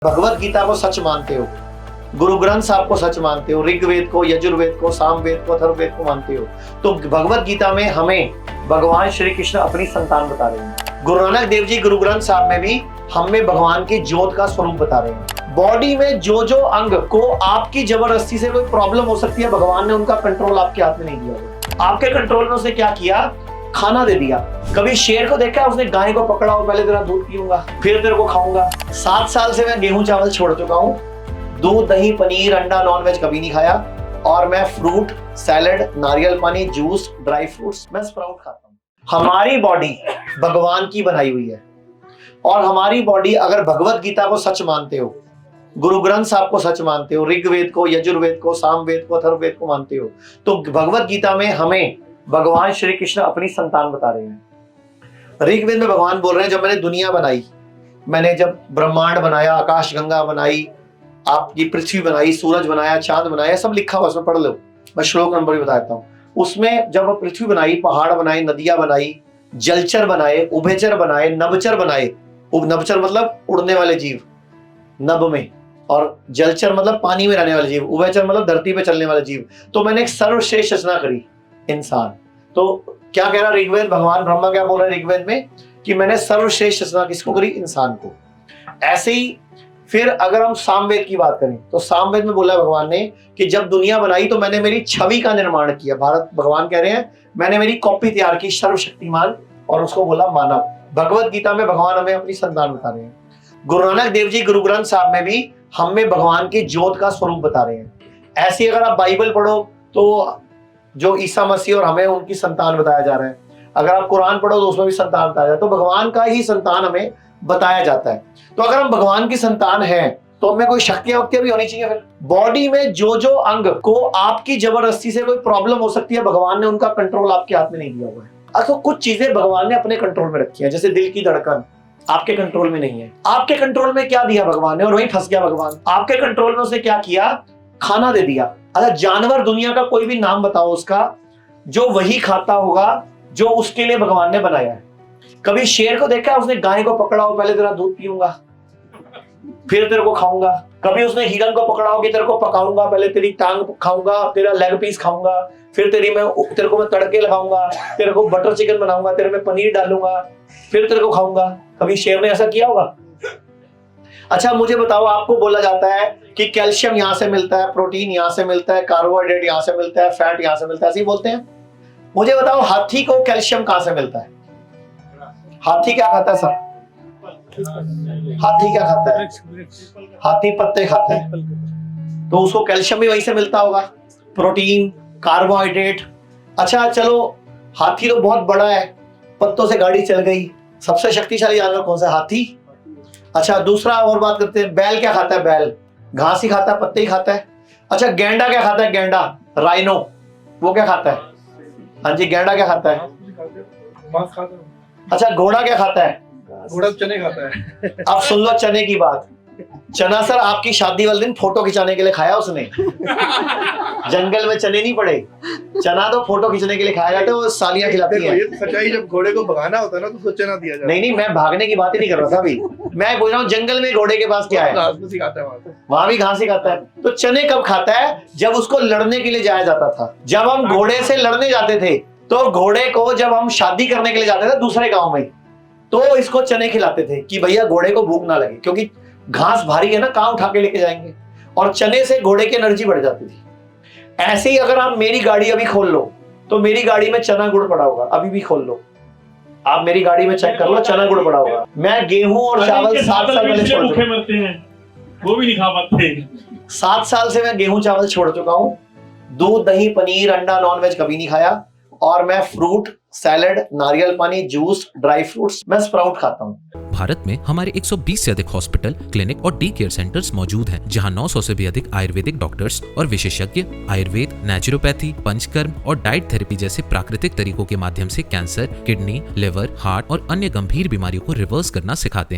भगवत गीता को सच मानते हो, गुरु ग्रंथ साहब को सच मानते हो, ऋग्वेद को, यजुर्वेद को, सामवेद को, अथर्ववेद को मानते हो, तो भगवत गीता में हमें भगवान श्री कृष्ण अपनी संतान बता रहे हैं। गुरु नानक देव जी गुरु ग्रंथ साहब में भी हमें भगवान की ज्योत का स्वरूप बता रहे हैं। बॉडी में जो जो अंग को आपकी जबरदस्ती से कोई प्रॉब्लम हो सकती है, भगवान ने उनका कंट्रोल आपके हाथ में नहीं दिया। आपके कंट्रोल में उसने क्या किया? खाना दे दिया। कभी शेर को देखा उसने गाय को पकड़ा हो, पहले तेरा दूध पीऊंगा फिर तेरे को खाऊंगा। 7 साल से मैं गेहूं चावल छोड़ चुका हूं, दूध दही पनीर अंडा नॉनवेज कभी नहीं खाया, और मैं फ्रूट सैलेड नारियल पानी जूस ड्राई फ्रूट्स मैं स्प्राउट खाता हूं। हमारी बॉडी भगवान की बनाई हुई है, और हमारी बॉडी अगर भगवत गीता को सच मानते हो, गुरु ग्रंथ साहब को सच मानते हो, ऋग्वेद को, यजुर्वेद को, सामवेद को, अथर्ववेद को मानते हो, तो भगवत गीता में हमें भगवान श्री कृष्ण अपनी संतान बता रहे हैं। ऋग्वेद में भगवान बोल रहे हैं, जब मैंने दुनिया बनाई, मैंने जब ब्रह्मांड बनाया, आकाश गंगा बनाई, आपकी पृथ्वी बनाई, सूरज बनाया, चांद बनाया, सब लिखा हुआ, उसमें पढ़ लो, मैं श्लोक नंबर भी बताता हूँ। उसमें जब पृथ्वी बनाई, पहाड़ बनाए, नदियां बनाई, जलचर बनाए, उभयचर बनाए, नभचर बनाए। नभचर मतलब उड़ने वाले जीव नभ में, और जलचर मतलब पानी में रहने वाले जीव, उभयचर मतलब धरती पे चलने वाले जीव। तो मैंने एक सर्वश्रेष्ठ रचना करी, इंसान। तो क्या कह रहा ऋग्वेद, भगवान ब्रह्मा क्या बोल रहे हैं ऋग्वेद में कि मैंने सर्वश्रेष्ठ रचना किसको करी? इंसान को। ऐसे ही फिर अगर हम सामवेद की बात करें, तो सामवेद में बोला भगवान ने कि जब दुनिया बनाई तो मैंने मेरी छवि का निर्माण किया। भगवान कह रहे हैं मैंने मेरी कॉपी तैयार की, सर्वशक्तिमान, और उसको बोला मानव। भगवत गीता में भगवान हमें अपनी संतान बता रहे हैं। गुरु नानक देव जी गुरु ग्रंथ साहब में भी हमें भगवान की ज्योत का स्वरूप बता रहे हैं। ऐसी अगर आप बाइबल पढ़ो तो जो ईसा मसीह और हमें उनकी संतान बताया जा रहा है, अगर आप कुरान पढ़ो तो उसमें भी संतान बताया जाता है। तो भगवान का ही संतान हमें बताया जाता है। तो अगर हम भगवान की संतान हैं तो हमें कोई शक्तियां वक्तियां भी होनी चाहिए। फिर बॉडी में जो जो अंग को आपकी जबरदस्ती से कोई प्रॉब्लम हो सकती है, भगवान ने उनका कंट्रोल आपके हाथ में नहीं दिया हुआ है। तो कुछ चीजें भगवान ने अपने कंट्रोल में रखी है, जैसे दिल की धड़कन आपके कंट्रोल में नहीं है। आपके कंट्रोल में क्या दिया भगवान ने, और वहीं फंस गया भगवान। आपके कंट्रोल में उसने क्या किया? खाना दे दिया। अच्छा, जानवर दुनिया का कोई भी नाम बताओ उसका जो वही खाता होगा जो उसके लिए भगवान ने बनाया है। कभी शेर को देखा उसने गाय को पकड़ा हो, पहले तेरा दूध पीऊंगा फिर तेरे को खाऊंगा। कभी उसने हिरन को पकड़ा हो कि तेरे को पकाऊंगा, पहले तेरी टांग खाऊंगा, तेरा लेग पीस खाऊंगा, फिर तेरे को मैं तड़के लगाऊंगा, तेरे को बटर चिकन बनाऊंगा, तेरे में पनीर डालूंगा, फिर तेरे को खाऊंगा। कभी शेर ने ऐसा किया होगा? अच्छा मुझे बताओ, आपको बोला जाता है कि कैल्शियम यहां से मिलता है, प्रोटीन यहां से मिलता है, कार्बोहाइड्रेट यहां से मिलता है, फैट यहां से मिलता है, ऐसे ही बोलते हैं। मुझे बताओ हाथी को कैल्शियम कहां से मिलता है? हाथी क्या खाता है सर? हाथी क्या खाता है? हाथी पत्ते खाता है, तो उसको कैल्शियम भी वहीं से मिलता होगा, प्रोटीन कार्बोहाइड्रेट। अच्छा चलो, हाथी तो बहुत बड़ा है, पत्तों से गाड़ी चल गई। सबसे शक्तिशाली जानवर कौन सा? हाथी। अच्छा दूसरा और बात करते हैं, बैल क्या खाता है? बैल घास ही खाता है, पत्ते ही खाता है। अच्छा गेंडा क्या खाता है? गेंडा राइनो, वो क्या खाता है? हाँ जी, गेंडा क्या खाता है? अच्छा घोड़ा क्या खाता है? घोड़ा चने खाता है। अब सुन लो चने की बात। चना सर आपकी शादी वाले दिन फोटो खिंचाने के लिए खाया उसने। जंगल में चने नहीं पड़े, चना तो फोटो खींचने के लिए खाया जाता है, वो सालियां खिलाती हैं। ये तो सच्चाई, जब घोड़े को भगाना होता है ना तो उसको चना दिया जाता है। नहीं, मैं भागने की बात ही नहीं कर रहा था अभी, मैं बोल रहा हूँ जंगल में घोड़े के पास क्या है? घास भी खाता है वहां भी घास ही खाता है। तो चने कब खाता है? जब उसको लड़ने के लिए जाया जाता था। जब हम घोड़े से लड़ने जाते थे, तो घोड़े को जब हम शादी करने के लिए जाते थे दूसरे गाँव में, तो इसको चने खिलाते थे कि भैया घोड़े को भूख ना लगे, क्योंकि घास भारी है ना, कहां उठा के लेके जाएंगे। और चने से घोड़े की एनर्जी बढ़ जाती थी। ऐसे ही अगर आप मेरी गाड़ी अभी खोल लो तो मेरी गाड़ी में चना गुड़ पड़ा होगा, अभी भी खोल लो आप मेरी गाड़ी में, चेक कर लो, चना गुड़ पड़ा होगा। मैं गेहूं और चावल 7 साल पहले छोड़ चुका हूं, वो भी नहीं खा पाते। 7 साल से मैं गेहूं चावल छोड़ चुका हूं, दूध दही पनीर अंडा नॉनवेज कभी नहीं खाया, और मैं फ्रूट सैलेड नारियल पानी जूस ड्राई फ्रूट्स मैं स्प्राउट खाता हूँ। भारत में हमारे 120 से अधिक हॉस्पिटल, क्लिनिक और डी केयर सेंटर्स मौजूद हैं, जहां 900 से भी अधिक आयुर्वेदिक डॉक्टर्स और विशेषज्ञ आयुर्वेद, नेचुरोपैथी, पंचकर्म और डाइट थेरेपी जैसे प्राकृतिक तरीकों के माध्यम से कैंसर, किडनी, लिवर, हार्ट और अन्य गंभीर बीमारियों को रिवर्स करना सिखाते हैं।